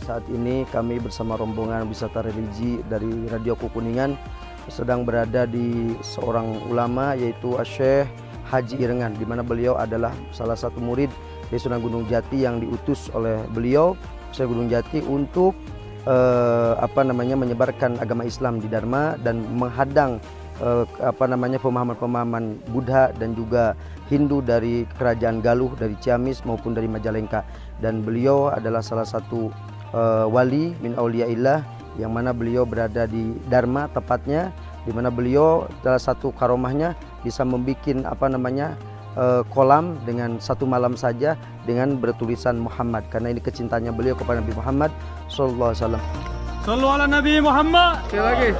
Saat ini kami bersama rombongan wisata religi dari Radio Kukuningan sedang berada di seorang ulama, yaitu Syekh Haji Irengan, di mana beliau adalah salah satu murid di Sunan Gunung Jati yang diutus oleh beliau Syekh Gunung Jati untuk menyebarkan agama Islam di Dharma dan menghadang pemahaman-pemahaman Buddha dan juga Hindu dari kerajaan Galuh, dari Ciamis maupun dari Majalengka. Dan beliau adalah salah satu wali min auliyaillah yang mana beliau berada di Dharma tepatnya, di mana beliau salah satu karomahnya bisa membuat kolam dengan satu malam saja dengan bertulisan Muhammad, karena ini kecintaannya beliau kepada Nabi Muhammad sallallahu alaihi wasallam. Sallu ala Nabi Muhammad. Sekali lagi.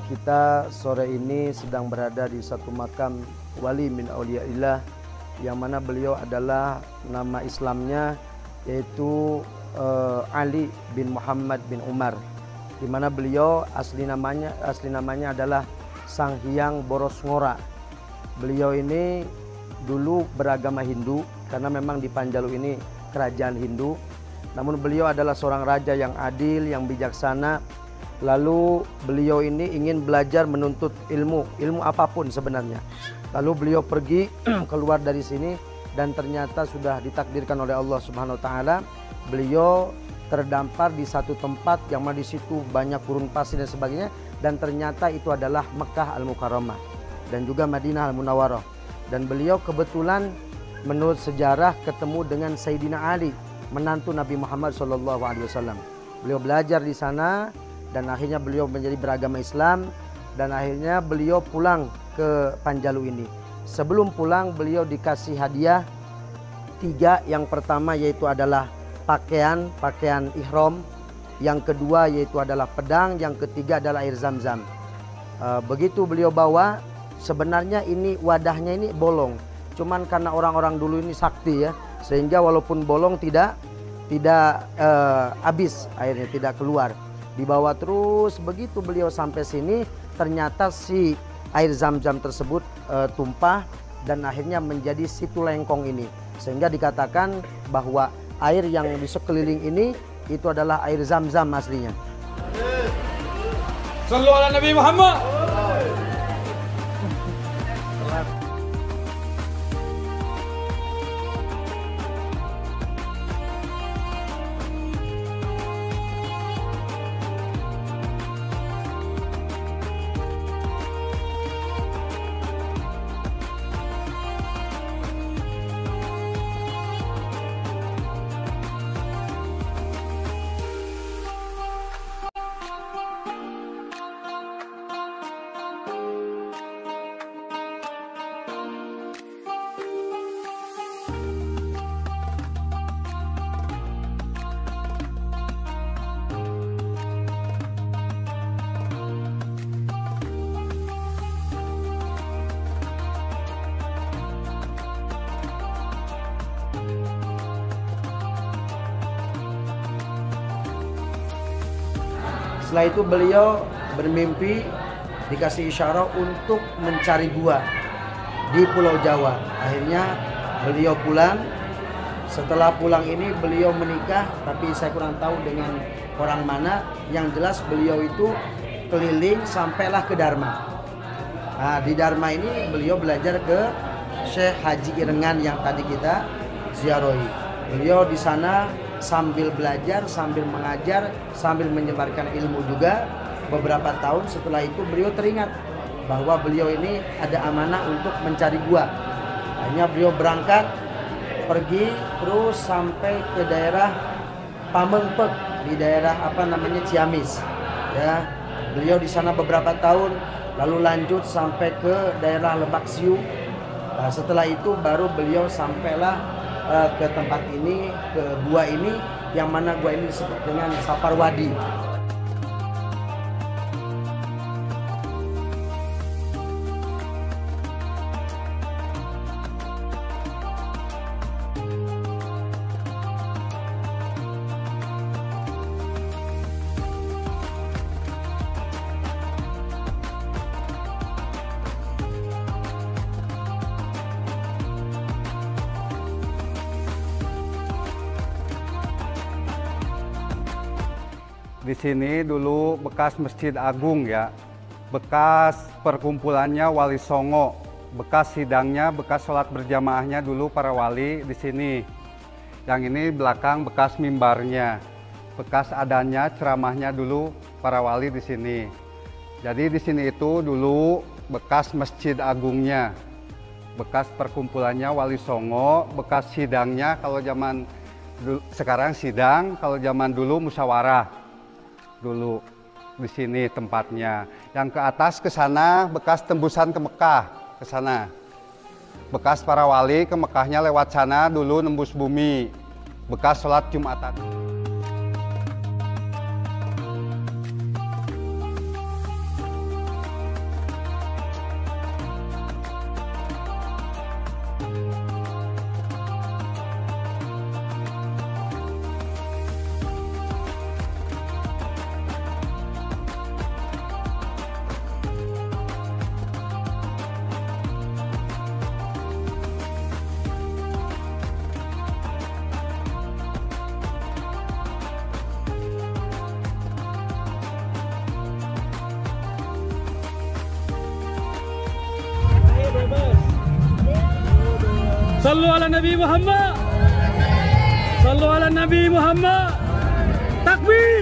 Kita sore ini sedang berada di satu makam wali min auliyaillah yang mana beliau adalah nama Islamnya yaitu Ali bin Muhammad bin Umar, di mana beliau asli namanya adalah Sang Hyang Boros Ngora. Beliau ini dulu beragama Hindu karena memang di Panjalu ini kerajaan Hindu. Namun beliau adalah seorang raja yang adil, yang bijaksana. Lalu beliau ini ingin belajar menuntut ilmu apapun sebenarnya. Lalu beliau pergi keluar dari sini dan ternyata sudah ditakdirkan oleh Allah Subhanahu wa taala. Beliau terdampar di satu tempat yang mana di situ banyak gurun pasir dan sebagainya, dan ternyata itu adalah Mekah Al-Mukarramah dan juga Madinah Al-Munawwarah. Dan beliau kebetulan menurut sejarah ketemu dengan Sayyidina Ali, menantu Nabi Muhammad SAW. Beliau belajar di sana dan akhirnya beliau menjadi beragama Islam, dan akhirnya beliau pulang ke Panjalu ini. Sebelum pulang beliau dikasih hadiah 3. Yang pertama yaitu adalah pakaian ihram, yang kedua yaitu adalah pedang, yang ketiga adalah air zam-zam. Begitu beliau bawa, sebenarnya ini wadahnya ini bolong, cuman karena orang-orang dulu ini sakti ya, sehingga walaupun bolong tidak habis, airnya tidak keluar. Dibawa terus, begitu beliau sampai sini ternyata si air zam-zam tersebut tumpah dan akhirnya menjadi situ lengkong ini, sehingga dikatakan bahwa air yang di sekeliling ini itu adalah air zam-zam aslinya. Sallu ala Nabi Muhammad. Setelah itu beliau bermimpi dikasih isyarat untuk mencari gua di Pulau Jawa. Akhirnya beliau pulang. Setelah pulang ini beliau menikah, tapi saya kurang tahu dengan orang mana. Yang jelas beliau itu keliling sampailah ke Dharma. Nah, di Dharma ini beliau belajar ke Syekh Haji Irengan yang tadi kita ziarahi. Beliau di sana sambil belajar, sambil mengajar, sambil menyebarkan ilmu juga. Beberapa tahun setelah itu beliau teringat bahwa beliau ini ada amanah untuk mencari gua. Hanya beliau berangkat pergi terus sampai ke daerah Pamengpek di daerah Ciamis. Ya, beliau di sana beberapa tahun, lalu lanjut sampai ke daerah Lebak Siu. Nah, setelah itu baru beliau sampailah ke tempat ini, ke gua ini, yang mana gua ini disebut dengan Saparwadi. Di sini dulu bekas Masjid Agung ya, bekas perkumpulannya Wali Songo, bekas sidangnya, bekas sholat berjamaahnya dulu para wali di sini. Yang ini belakang bekas mimbarnya, bekas adanya ceramahnya dulu para wali di sini. Jadi di sini itu dulu bekas Masjid Agungnya, bekas perkumpulannya Wali Songo, bekas sidangnya kalau zaman dulu, sekarang sidang, kalau zaman dulu musyawarah. Dulu di sini tempatnya. Yang ke atas ke sana bekas tembusan ke Mekah, ke sana. Bekas para wali ke Mekahnya lewat sana dulu nembus bumi. Bekas sholat Jumatan. Sallu ala Nabi Muhammad. Sallu ala Nabi Muhammad. Takbir.